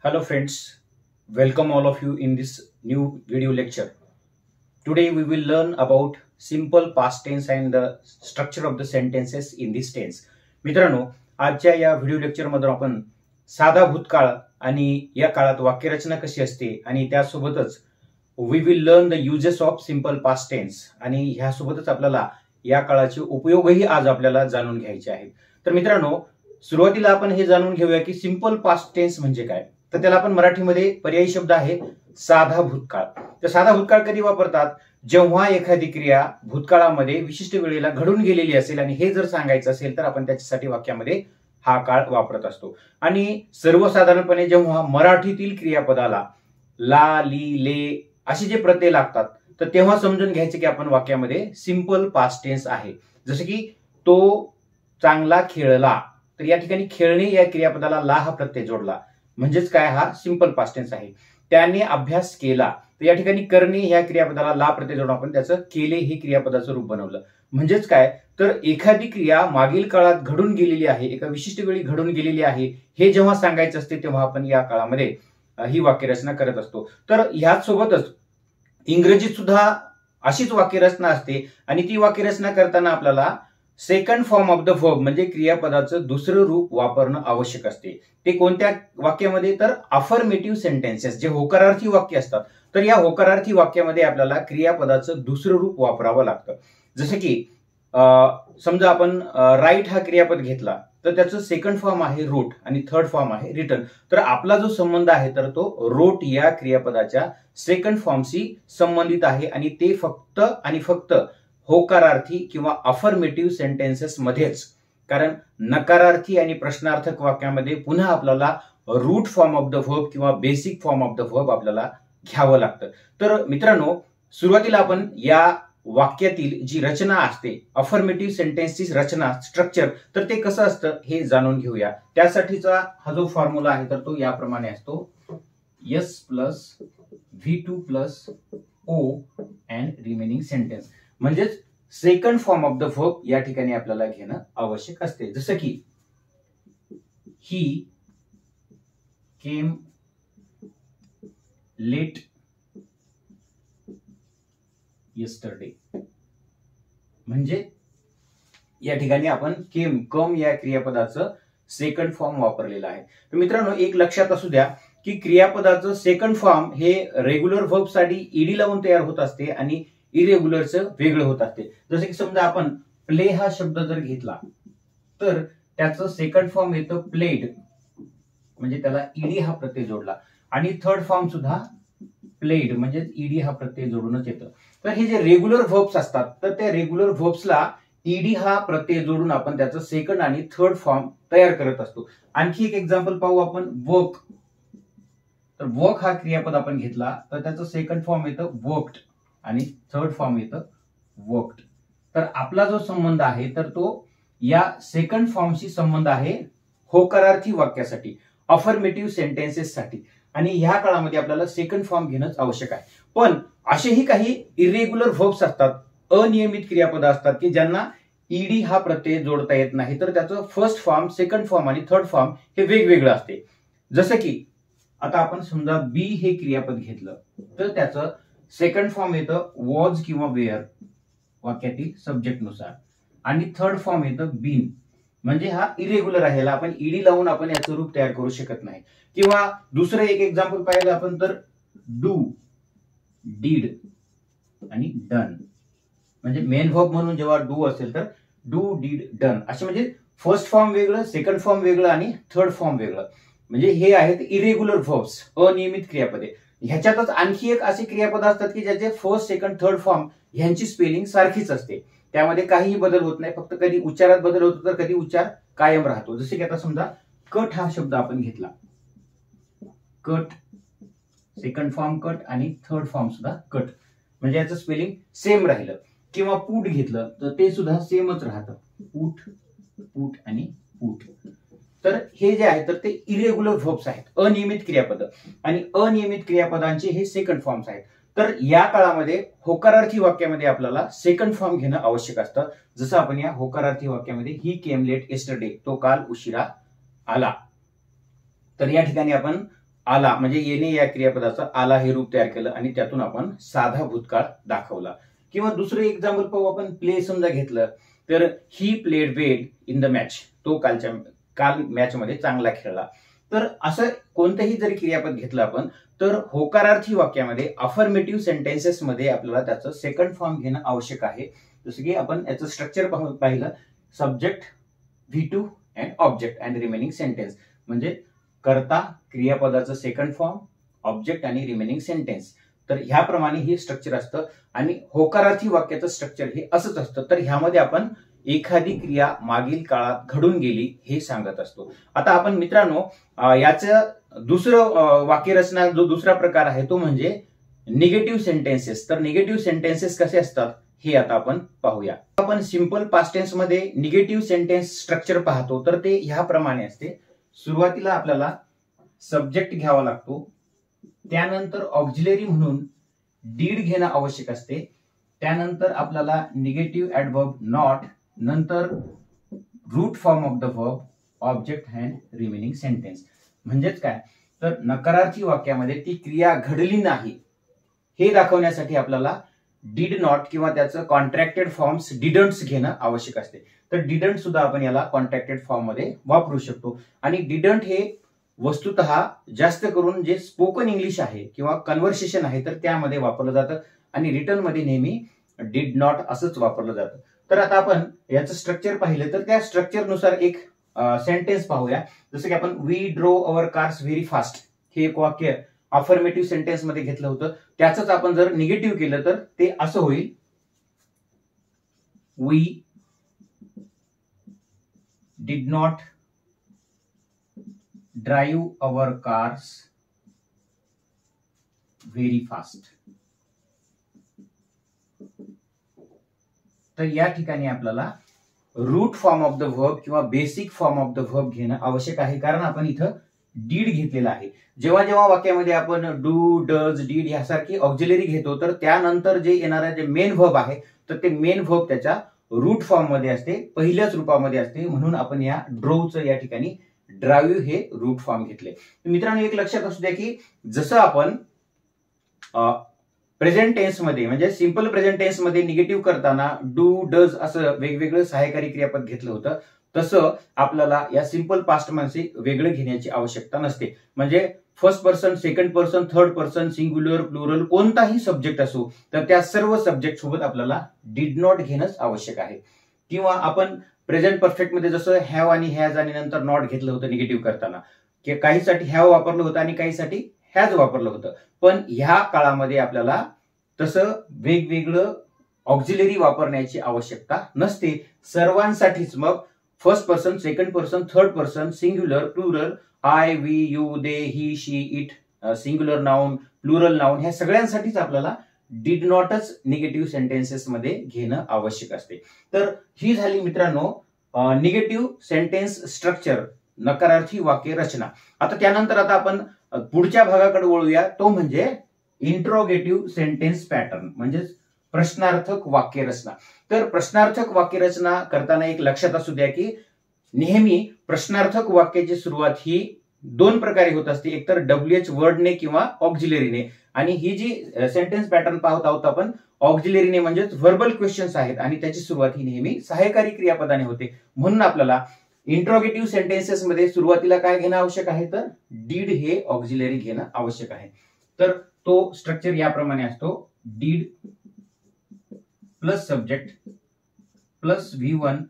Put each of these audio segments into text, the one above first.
Hello friends, welcome all of you in this new video lecture. Today we will learn about simple past tense and the structure of the sentences in this tense. मित्रांनो, आजच्या या video lecture मध्ये आपण साधा भूतकाळ आणि या काळात वाक्यरचना कशी असते आणि त्यासोबतच we will learn the uses of simple past tense आणि ह्यासोबतच आपल्याला या काळाचे उपयोगही आज आपल्याला जाणून घ्यायचे आहेत. तर मित्रांनो, सुरुवातीला आपण हे जाणून घेऊया की सिंपल पास्ट टेन्स म्हणजे काय. तर त्याला आपण मराठीमध्ये पर्यायी शब्द आहे साधा भूतकाळ. तर साधा भूतकाळ कधी वापरतात? जेव्हा एखादी क्रिया भूतकाळामध्ये विशिष्ट वेळेला घडून गेलेली असेल आणि हे जर सांगायचं असेल तर आपण त्याच्यासाठी वाक्यामध्ये हा काळ वापरत असतो. आणि सर्वसाधारणपणे जेव्हा मराठीतील क्रियापदाला ला, ली, ले असे जे प्रत्यय लागतात तर तेव्हा समजून घ्यायचे की आपण वाक्यामध्ये सिंपल पास्ट टेन्स आहे. जसे की तो चांगला खेळला, तर या ठिकाणी खेळणे या क्रियापदाला ला हा प्रत्यय जोडला म्हणजेच काय, हा सिंपल पास्ट टेन्स आहे. त्याने अभ्यास केला, तर या ठिकाणी करणे या क्रियापदाला ला प्रत्यय जोडून आपण त्याचं केले हे क्रियापदाचं रूप बनवलं. म्हणजेच काय, तर एखादी क्रिया मागील काळात घडून गेलेली आहे, एका विशिष्ट वेळी घडून गेलेली आहे हे जेव्हा सांगायचं असते तेव्हा आपण या काळामध्ये ही वाक्यरचना करत असतो. तर ह्याच सोबतच इंग्रजीत सुद्धा अशीच वाक्यरचना असते आणि ती वाक्यरचना करताना आपल्याला second form of the verb म्हणजे क्रियापदाचं दुसरं रूप वापरणं आवश्यक असते. ते कोणत्या वाक्यामध्ये? तर अफर्मेटिव्ह सेंटेन्सेस, जे होकारार्थी वाक्य असतात. तर या होकारार्थी वाक्यामध्ये आपल्याला क्रियापदाचं दुसरं रूप वापरावं लागतं. जसं की समजा आपण राईट हा क्रियापद घेतला तर त्याचं सेकंड फॉर्म आहे रोट आणि थर्ड फॉर्म आहे रिटर्न. तर आपला जो संबंध आहे तर तो रोट या क्रियापदाच्या सेकंड फॉर्मशी संबंधित आहे आणि ते फक्त आणि फक्त होकारार्थी किंवा अफर्मेटिव्ह सेंटेन्सेस मध्येच. कारण नकारार्थी आणि प्रश्नार्थक वाक्यामध्ये पुन्हा आपल्याला root form of the verb किंवा basic form of the verb आपल्याला घ्यावं लागतं. तर मित्रांनो, सुरुवातीला आपण या वाक्यातील जी रचना असते, अफर्मेटिव्ह सेंटेन्सची रचना, स्ट्रक्चर, तर ते कसं असतं हे जाणून घेऊया. त्यासाठीचा हा जो फॉर्म्युला आहे तर तो याप्रमाणे असतो: S plus V2 plus O and remaining sentence. म्हणजेच second form of the verb या ठिकाणी आपल्याला घेणं आवश्यक असते. जसं की ही केम लेट येस्टरडे, म्हणजे या ठिकाणी आपण कम या क्रियापदाचं सेकंड फॉर्म वापरलेलं आहे. तर मित्रांनो, एक लक्षात असू द्या की क्रियापदाचं सेकंड फॉर्म हे रेग्युलर वर्ब साठी ईडी लावून तयार होत असते आणि इरेग्युलरचं वेगळं होत असते. जसं की समजा आपण प्ले हा शब्द जर घेतला तर त्याचं सेकंड फॉर्म येतं प्लेड, म्हणजे त्याला ईडी हा प्रत्यय जोडला, आणि थर्ड फॉर्म सुद्धा प्लेड म्हणजे ईडी हा प्रत्यय जोडूनच येतं. तर हे जे रेग्युलर व्हर्ब्स असतात तर त्या रेग्युलर व्हर्ब्सला ईडी हा प्रत्यय जोडून आपण त्याचं सेकंड आणि थर्ड फॉर्म तयार करत असतो. आणखी एक एक्झाम्पल पाहू आपण, वर्क. तर वर्क हा क्रियापद आपण घेतला तर त्याचं सेकंड फॉर्म येतं वर्क्ड आणि थर्ड फॉर्म येतं वर्क्ड. तर आपला जो संबंध आहे तर तो या सेकंड फॉर्मशी संबंध आहे होकारार्थी वाक्यासाठी, अफर्मेटिव्ह सेंटेन्सेस साठी, आणि ह्या काळामध्ये आपल्याला सेकंड फॉर्म घेणंच आवश्यक आहे. पण असेही काही इरेग्युलर व्हर्ब्स असतात, अनियमित क्रियापद असतात की ज्यांना ईडी हा प्रत्यय जोडता येत नाही, तर त्याचं फर्स्ट फॉर्म, सेकंड फॉर्म आणि थर्ड फॉर्म हे वेगवेगळं असते. जसं की आता आपण समजा बी हे क्रियापद घेतलं तर त्याचं सेकंड फॉर्म येतं वॉज किंवा वेअर वाक्यातील सब्जेक्ट नुसार, आणि थर्ड फॉर्म येतं बीन, म्हणजे हा इरेग्युलर आहे, याला आपण ईडी लावून आपण याचं रूप तयार करू शकत नाही. किंवा दुसरं एक एक्झाम्पल पाहिलं आपण तर डू, डीड आणि डन, म्हणजे मेन वर्ब म्हणून जेव्हा डू असेल तर डू, डीड, डन असे, म्हणजे फर्स्ट फॉर्म वेगळं, सेकंड फॉर्म वेगळं आणि थर्ड फॉर्म वेगळं. म्हणजे हे आहेत इरेग्युलर व्हर्ब्स, अनियमित क्रियापदे. ह्याच्यातच आणखी एक अशी क्रियापद असतात की ज्याचे फर्स्ट, सेकंड, थर्ड फॉर्म ह्यांची स्पेलिंग सारखीच असते, त्यामध्ये काहीही बदल होत नाही, फक्त कधी उच्चारात बदल होतो तर कधी उच्चार कायम राहतो. जसे की आता समजा कट हा शब्द आपण घेतला, कट, सेकंड फॉर्म कट आणि थर्ड फॉर्म सुद्धा कट, म्हणजे याचं स्पेलिंग सेम राहिलं. किंवा पूट घेतलं तर ते सुद्धा सेमच राहतं, पूट, पूट आणि पूट. तर हे जे आहे तर ते इरेग्युलर व्हर्ब्स आहेत, अनियमित क्रियापद, आणि अनियमित क्रियापदांचे हे सेकंड फॉर्म्स आहेत. तर या काळामध्ये होकारार्थी वाक्यामध्ये आपल्याला सेकंड फॉर्म घेणं आवश्यक असतं. जसं आपण या होकारार्थी वाक्यामध्ये ही केम लेट येस्टरडे, तो काल उशिरा आला, तर या ठिकाणी आपण आला म्हणजे येणे या क्रियापदाचा आला हे रूप तयार केलं आणि त्यातून आपण साधा भूतकाळ दाखवला. किंवा दुसरं एक्झाम्पल पाहू आपण. प्ले समजा घेतलं तर he played well in the match. तो काल मॅच मध्ये चांगला खेळला. तर असं कोणतंही जरी क्रियापद घेतलं आपण तर होकारार्थी वाक्यामध्ये अफर्मेटिव्ह सेंटेन्सेस मध्ये आपल्याला त्याचं सेकंड फॉर्म घेणं आवश्यक आहे. जसं की आपण याचं स्ट्रक्चर पाहिलं. Subject, V2 and object and remaining sentence. म्हणजे कर्ता, क्रियापदाचं सेकंड फॉर्म, ऑब्जेक्ट आणि रिमेनिंग सेंटेन्स. तर ह्याप्रमाणे हे स्ट्रक्चर असतं. आणि होकारार्थी वाक्याचं स्ट्रक्चर हे असंच असतं. तर ह्यामध्ये आपण एखादी क्रिया मागील काळात घडून गेली हे सांगत असतो. आता आपण मित्रांनो याचं दुसरं वाक्यरचना जो दुसरा प्रकार आहे तो म्हणजे निगेटिव्ह सेंटेन्सेस. तर निगेटिव्ह सेंटेन्सेस कसे असतात हे आता आपण पाहूया. आपण सिंपल पास्ट टेन्स मध्ये निगेटिव्ह सेंटेन्स स्ट्रक्चर पाहतो तर ते ह्याप्रमाणे असते. सुरुवातीला आपल्याला सब्जेक्ट घ्यावा लागतो, त्यानंतर ऑक्झिलरी म्हणून डीड घेणं आवश्यक असते, त्यानंतर आपल्याला निगेटिव्ह ऍडव्हर्ब नॉट, नंतर root form of the verb, object and remaining sentence. म्हणजेच काय तर नकारार्थी वाक्यामध्ये ती क्रिया घडली नाही हे दाखवण्यासाठी आपल्याला डिड नॉट किंवा त्याचं कॉन्ट्रॅक्टेड फॉर्म्स डिडंट्स घेणं आवश्यक असते. तर डिडंट सुद्धा आपण याला कॉन्ट्रॅक्टेड फॉर्म मध्ये वापरू शकतो. आणि डिडंट हे वस्तुतः जास्त करून जे स्पोकन इंग्लिश आहे किंवा कन्व्हर्सेशन आहे तर त्यामध्ये वापरलं जातं आणि रिटर्न मध्ये नेहमी डिड नॉट असंच वापरलं जातं. तर आता आपण याचं स्ट्रक्चर पाहिलं तर त्या स्ट्रक्चरनुसार एक सेंटेन्स पाहूया. जसं की आपण वी ड्रो अवर कार्स व्हेरी फास्ट हे एक वाक्य अफर्मेटिव्ह सेंटेन्स मध्ये घेतलं होतं. त्याच आपण जर निगेटिव्ह केलं तर ते असं होईल. We did not drive our cars very fast. तर या ठिकाणी आपल्याला root form of the verb किंवा basic form of the verb घेणं आवश्यक आहे. कारण आपण इथं डीड घेतलेला आहे. जेव्हा जेव्हा वाक्यामध्ये आपण डू, डज, डीड यासारखी ऑक्झिलरी घेतो तर त्यानंतर जे येणारे जे मेन वर्ब आहे तर ते मेन वर्ब त्याच्या रूट फॉर्म मध्ये असते, पहिल्याच रूपामध्ये असते. म्हणून आपण या ड्रोचं या ठिकाणी ड्राईव्ह हे रूट फॉर्म घेतले. मित्रांनो एक लक्षात असू द्या की जसं आपण प्रेझेंट टेन्स मध्ये म्हणजे सिंपल प्रेझेंट टेन्स मध्ये निगेटिव्ह करताना डू, डज असं वेगवेगळं सहाय्यकारी क्रियापद घेतलं होतं तसं आपल्याला या सिंपल पास्ट मध्ये वेगळं घेण्याची आवश्यकता नसते. म्हणजे first person, second person, third person, singular, plural कोणताही सब्जेक्ट असो तर त्या सर्व सब्जेक्ट सोबत आपल्याला डिड नॉट घेणंच आवश्यक आहे. किंवा आपण प्रेझेंट परफेक्ट मध्ये जसं हॅव आणि हॅज आणि नंतर नॉट घेतलं होतं निगेटिव्ह करताना, की काहीसाठी हॅव वापरलं होतं आणि काहीसाठी हॅज वापरलं होतं. पण ह्या काळामध्ये आपल्याला तसं वेगवेगळं ऑक्झिलरी वापरण्याची आवश्यकता नसते. सर्वांसाठीच मग first person, second person, third person, singular, plural, I, we, you, they, he, she, it, singular noun, plural noun ह्या सगळ्यांसाठीच आपल्याला डिड नॉटच निगेटिव्ह सेंटेन्सेस मध्ये घेणं आवश्यक असते. तर ही झाली मित्रांनो निगेटिव्ह सेंटेन्स स्ट्रक्चर, नकारार्थी वाक्य रचना. आता त्यानंतर आता आपण पुढच्या भागाकडे वळूया. तो म्हणजे इंट्रोगेटिव्ह सेंटेन्स पॅटर्न म्हणजेच प्रश्नार्थक वाक्य रचना. तर प्रश्नार्थक वाक्य रचना करताना एक लक्षात असू द्या की नेहमी प्रश्नार्थक वाक्याची सुरुवात ही दोन प्रकारे होत असते. एकतर WH वर्डने किंवा ऑक्झिलरीने. आणि ही जी सेंटेन्स पॅटर्न पाहत आहोत आपण ऑक्झिलरीने म्हणजेच व्हर्बल क्वेश्चन्स आहेत आणि त्याची सुरुवात ही नेहमी सहाय्यकारी क्रियापदाने होते. म्हणून आपल्याला इंट्रोगेटिव्ह सेंटेन्सेस मध्ये सुरुवातीला काय घेणं आवश्यक आहे तर डीड हे ऑक्झिलरी घेणं आवश्यक आहे. तर तो स्ट्रक्चर याप्रमाणे असतो. Did plus subject plus V1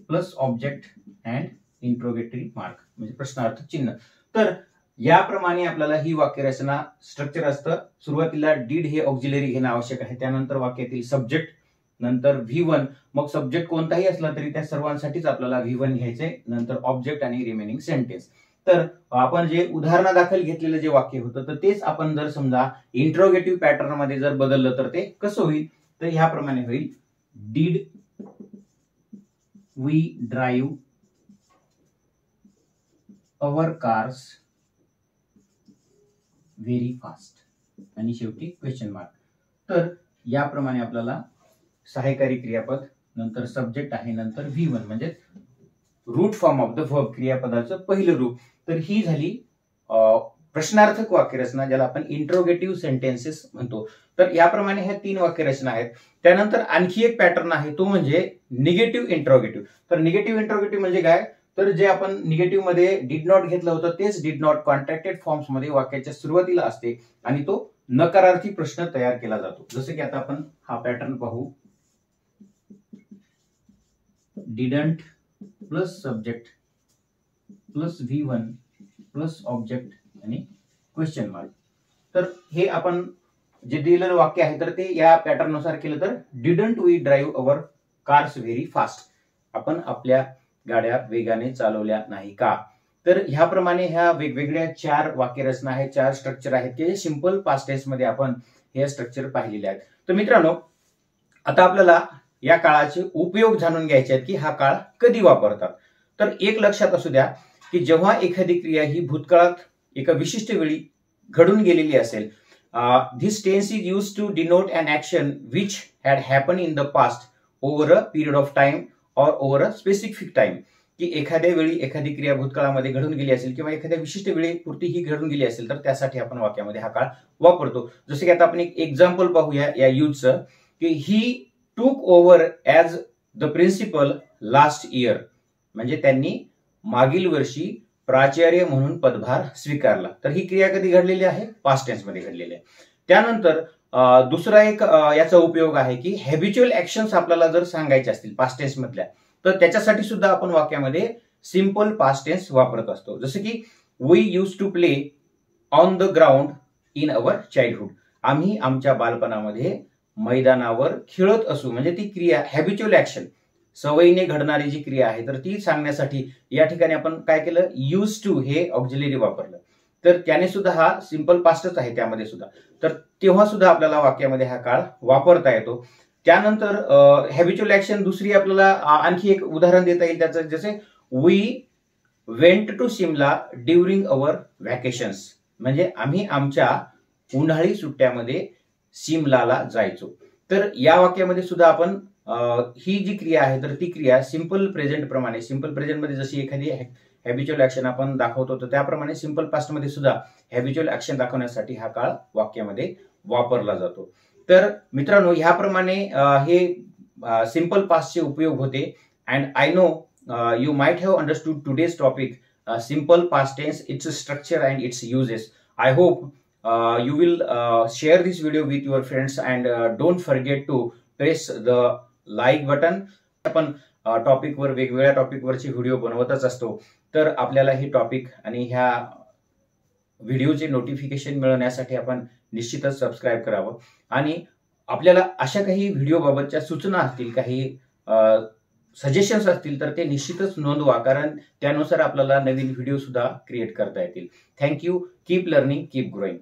plus object and interrogatory mark म्हणजे प्रश्नार्थक चिन्ह. तर याप्रमाणे आपल्याला ही वाक्यरचना स्ट्रक्चर असतं. सुरुवातीला डीड हे ऑक्झिलरी घेणं आवश्यक आहे, त्यानंतर वाक्यातील सब्जेक्ट, नंतर V1, मग सब्जेक्ट कोणताही असला तरी त्या सर्वांसाठीच आपल्याला V1 घ्यायचंय, नंतर ऑब्जेक्ट आणि रिमेनिंग सेंटेन्स. तर आपण जे उदाहरणादाखल घेतलेलं जे वाक्य होतं तर तेच आपण जर समजा इंट्रोगेटिव्ह पॅटर्न मध्ये जर बदललं तर ते कसं होईल तर ह्याप्रमाणे होईल. Did we drive our cars very fast आणि शेवटी क्वेश्चन मार्क. तर याप्रमाणे आपल्याला सहाय्यकारी क्रियापद, नंतर सब्जेक्ट आहे, नंतर V1 म्हणजे root form of the verb क्रियापदाचं पहिलं रूप. तर ही झाली प्रश्नार्थक वाक्यरचना, ज्याला आपण इंट्रोगेटिव्ह सेंटेन्सेस म्हणतो. तर याप्रमाणे ह्या 3 वाक्यरचना आहेत. त्यानंतर आणखी एक पॅटर्न आहे, तो म्हणजे निगेटिव्ह इंट्रोगेटिव्ह. तर निगेटिव्ह इंट्रोगेटिव्ह म्हणजे काय, तर जे आपण निगेटिव्ह मध्ये डिड नॉट घेतलं होतं तेच डिड नॉट कॉन्ट्रॅक्टेड फॉर्म्स मध्ये वाक्याच्या सुरुवातीला असते आणि तो नकारार्थी प्रश्न तयार केला जातो. जसं की आता आपण हा पॅटर्न पाहू. Didn't plus subject plus V1 plus object आणि क्वेश्चन मार्क. तर हे आपण जे दिलेलं वाक्य आहे तर ते या पॅटर्न नुसार केलं तर didn't we drive our cars very fast. आपण आपल्या गाड्या वेगाने चालवल्या नाही का. तर ह्याप्रमाणे ह्या वेगवेगळ्या 4 वाक्यरचना आहेत, 4 स्ट्रक्चर आहेत की सिंपल पास्ट टेन्स मध्ये आपण हे स्ट्रक्चर पाहिलेले आहेत. तर मित्रांनो, आता आपल्याला या काळाचे उपयोग जाणून घ्यायचे आहेत की हा काळ कधी वापरतात. तर एक लक्षात असू द्या की जेव्हा एखादी क्रिया ही भूतकाळात एका विशिष्ट वेळी घडून गेलेली असेल, this tense is used to denote an action which had happened in the past over a period of time or over a specific time. की एखाद्या वेळी एखादी क्रिया भूतकाळामध्ये घडून गेली असेल किंवा एखाद्या विशिष्ट वेळी पुरती ही घडून गेली असेल तर त्यासाठी आपण वाक्यामध्ये हा काळ वापरतो. जसं की आता आपण एक एक्झाम्पल पाहूया या यूजचं, की he took over as the principal last year. म्हणजे त्यांनी मागील वर्षी प्राचार्य म्हणून पदभार स्वीकारला. तर ही क्रिया कधी घडलेली आहे, पास्ट टेन्स मध्ये घडलेली आहे. त्यानंतर दुसरा एक याचा उपयोग आहे की हॅबिच्युअल ऍक्शन्स आपल्याला जर सांगायचे असतील पास्ट टेन्स मधल्या, तर त्याच्यासाठी सुद्धा आपण वाक्यामध्ये सिंपल पास्ट टेन्स वापरत असतो. जसं की we use to play on the ground in our childhood. आम्ही आमच्या बालपणामध्ये मैदानावर खेळत असू. म्हणजे ती क्रिया हॅबिच्युअल ऍक्शन, सवयीने घडणारी जी क्रिया आहे तर ती सांगण्यासाठी या ठिकाणी आपण काय केलं, यूज टू हे ऑक्झिलरी वापरलं. तर त्याने सुद्धा हा सिंपल पास्टच आहे त्यामध्ये सुद्धा. तर तेव्हा सुद्धा आपल्याला वाक्यामध्ये हा काळ वापरता येतो. त्यानंतर हॅबिच्युअल ऍक्शन दुसरी आपल्याला आणखी एक उदाहरण देता येईल त्याचं, जसे we went to Simla during our vacations. म्हणजे आम्ही आमच्या उन्हाळी सुट्ट्यामध्ये सिमलाला जायचो. तर या वाक्यामध्ये सुद्धा आपण ही जी क्रिया आहे तर ती क्रिया सिंपल प्रेझेंट प्रमाणे, सिंपल प्रेझेंट मध्ये जशी एखादी हॅबिच्युअल ऍक्शन आपण दाखवतो तर त्याप्रमाणे सिंपल पास्ट मध्ये सुद्धा हॅबिच्युअल ऍक्शन दाखवण्यासाठी हा काळ वाक्यामध्ये वापरला जातो. तर मित्रांनो, ह्याप्रमाणे हे सिंपल पास्टचे उपयोग होते. And I know you might have understood today's topic, simple past tense, its structure and its uses. I hope you will share this video with your friends and don't forget to press the like button. आपण टॉपिकवर वेगवेगळ्या टॉपिकवरचे video बनवतच असतो. तर आपल्याला हे topic आणि ह्या व्हिडिओचे notification मिळवण्यासाठी आपण निश्चितच सबस्क्राईब करावं. आणि आपल्याला अशा काही व्हिडिओ बाबतच्या सूचना असतील, काही सजेशन्स असतील तर ते निश्चितच नोंदवा, कारण त्यानुसार आपल्याला नवीन व्हिडिओ सुद्धा क्रिएट करता येतील. Thank you. Keep learning, keep growing.